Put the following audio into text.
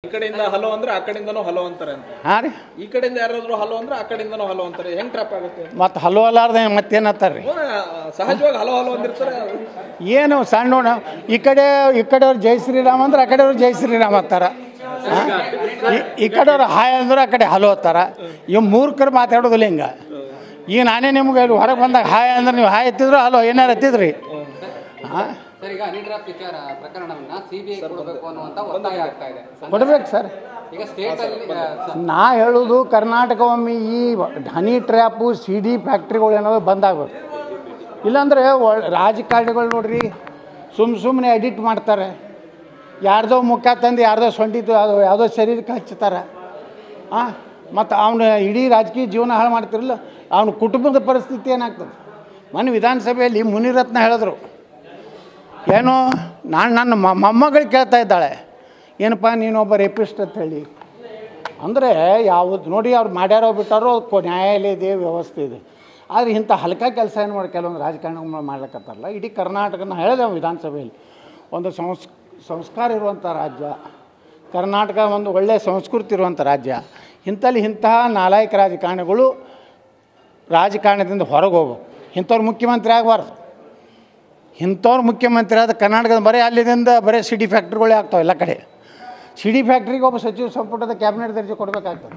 ಈ ಕಡೆಯಿಂದ ಹಲೋ ಅಂದ್ರೆ ಆ ಕಡೆಯಿಂದನೂ ಹಲೋ ಅಂತಾರೆ ಅಂತ. ಹಾಂ ರೀ, ಈ ಕಡೆಯಿಂದ ಯಾರಾದ್ರೂ ಹಲೋ ಅಂದ್ರೆ ಆ ಕಡೆಯಿಂದನೂ ಹಲೋ ಅಂತಾರೆ. ಹೆಂಗ್ ಟ್ರಾಪ್ ಆಗುತ್ತೆ? ಮತ್ತು ಹಲೋ ಅಲ್ಲಾರ್ದೆ ಮತ್ತೇನತ್ತಾರ ರೀ? ಸಹಜವಾಗಿ ಹಲೋ ಹಲೋ ಅಂದಿರ್ತಾರೆ. ಏನು ಸಣ್ಣ ಈ ಕಡೆಯವ್ರು ಜೈ ಶ್ರೀರಾಮ್ ಅಂದ್ರೆ ಆ ಕಡೆಯವ್ರು ಜೈ ಶ್ರೀರಾಮ್ ಅಂತಾರ. ಈ ಕಡೆಯವ್ರು ಹಾಯ್ ಅಂದ್ರೆ ಆ ಕಡೆ ಹಲೋ ಅಂತಾರ. ಇವ್ ಮೂರ್ಖರು ಮಾತಾಡೋದಿಲ್ಲ ಹಿಂಗೆ. ಈಗ ನಾನೇ ನಿಮ್ಗೆ ಹೊರಗೆ ಬಂದಾಗ ಹಾಯ್ ಅಂದ್ರೆ ನೀವು ಹಾಯ್ ಎತ್ತಿದ್ರು ಹಲೋ ಏನಾರು ಎತ್ತಿದ್ರಿ. ಹಾಂ ಸರ್, ಈಗ ಹನಿ ಟ್ರ್ಯಾಪ್ ವಿಚಾರ ಪ್ರಕರಣವನ್ನ ಸಿಬಿಐ ಕೊಡಬೇಕು ಅನ್ನುವಂತ ಒತ್ತಾಯ ಆಗ್ತಾ ಇದೆ. ಕೊಡ್ಬೇಕು ಸರ್. ಈಗ ಸ್ಟೇಟ್ ಅಲ್ಲಿ ನಾ ಹೇಳೋದು ಕರ್ನಾಟಕ ಒಮ್ಮೆ ಈ ಹನಿ ಟ್ರ್ಯಾಪು CD ಫ್ಯಾಕ್ಟ್ರಿಗಳು ಏನಾದ್ರು ಬಂದಾಗಬೇಕು. ಇಲ್ಲಾಂದರೆ ರಾಜಕಾರಣಿಗಳು ನೋಡ್ರಿ ಸುಮ್ಮನೆ ಎಡಿಟ್ ಮಾಡ್ತಾರೆ. ಯಾರ್ದೋ ಮುಖ ತಂದು ಯಾರ್ದೋ ಸೊಂಟಿತು ಯಾವುದೋ ಶರೀರಕ್ಕೆ ಹಚ್ತಾರೆ. ಮತ್ತು ಅವನು ಇಡೀ ರಾಜಕೀಯ ಜೀವನ ಹಾಳು ಮಾಡ್ತಿರಲ್ಲ, ಅವನ ಕುಟುಂಬದ ಪರಿಸ್ಥಿತಿ ಏನಾಗ್ತದೆ? ಮೊನ್ನೆ ವಿಧಾನಸಭೆಯಲ್ಲಿ ಮುನಿರತ್ನ ಹೇಳಿದ್ರು, ಏನೋ ನನ್ನ ಮೊಮ್ಮಗಳು ಕೇಳ್ತಾ ಇದ್ದಾಳೆ, ಏನಪ್ಪ ನೀನೊಬ್ಬ ರೇಪಿಸ್ಟ್ ಅಂತ ಹೇಳಿ. ಅಂದರೆ ಯಾವುದು ನೋಡಿ ಅವ್ರು ಮಾಡ್ಯಾರೋ ಬಿಟ್ಟಾರೋ ನ್ಯಾಯಾಲಯ ಇದೆ, ವ್ಯವಸ್ಥೆ ಇದೆ. ಆದರೆ ಇಂಥ ಹಲ್ಕ ಕೆಲಸ ಏನು ಮಾಡಿ ಕೆಲವೊಂದು ರಾಜಕಾರಣಿಗಳು ಮಾಡ್ಲಿಕ್ಕತ್ತಾರಲ್ಲ. ಇಡೀ ಕರ್ನಾಟಕನ ಹೇಳಿದೆ ವಿಧಾನಸಭೆಯಲ್ಲಿ, ಒಂದು ಸಂಸ್ಕಾರ ಇರುವಂಥ ರಾಜ್ಯ ಕರ್ನಾಟಕ, ಒಂದು ಒಳ್ಳೆಯ ಸಂಸ್ಕೃತಿ ಇರುವಂಥ ರಾಜ್ಯ. ಇಂತಹ ನಾಲಾಯಕ ರಾಜಕಾರಣಿಗಳು ರಾಜಕಾರಣದಿಂದ ಹೊರಗೆ ಹೋಗ್ಬೇಕು. ಇಂಥವ್ರು ಮುಖ್ಯಮಂತ್ರಿ ಆಗಬಾರ್ದು. ಇಂಥವ್ರು ಮುಖ್ಯಮಂತ್ರಿ ಆದ ಕರ್ನಾಟಕದ ಅಲ್ಲಿಂದ ಬರೀ CD ಫ್ಯಾಕ್ಟ್ರಿಗಳೇ ಆಗ್ತಾವೆ ಎಲ್ಲ ಕಡೆ. CD ಫ್ಯಾಕ್ಟ್ರಿಗೆ ಒಬ್ಬ ಸಚಿವ ಸಂಪುಟದ ಕ್ಯಾಬಿನೆಟ್ ದರ್ಜೆ ಕೊಡಬೇಕಾಗ್ತದೆ.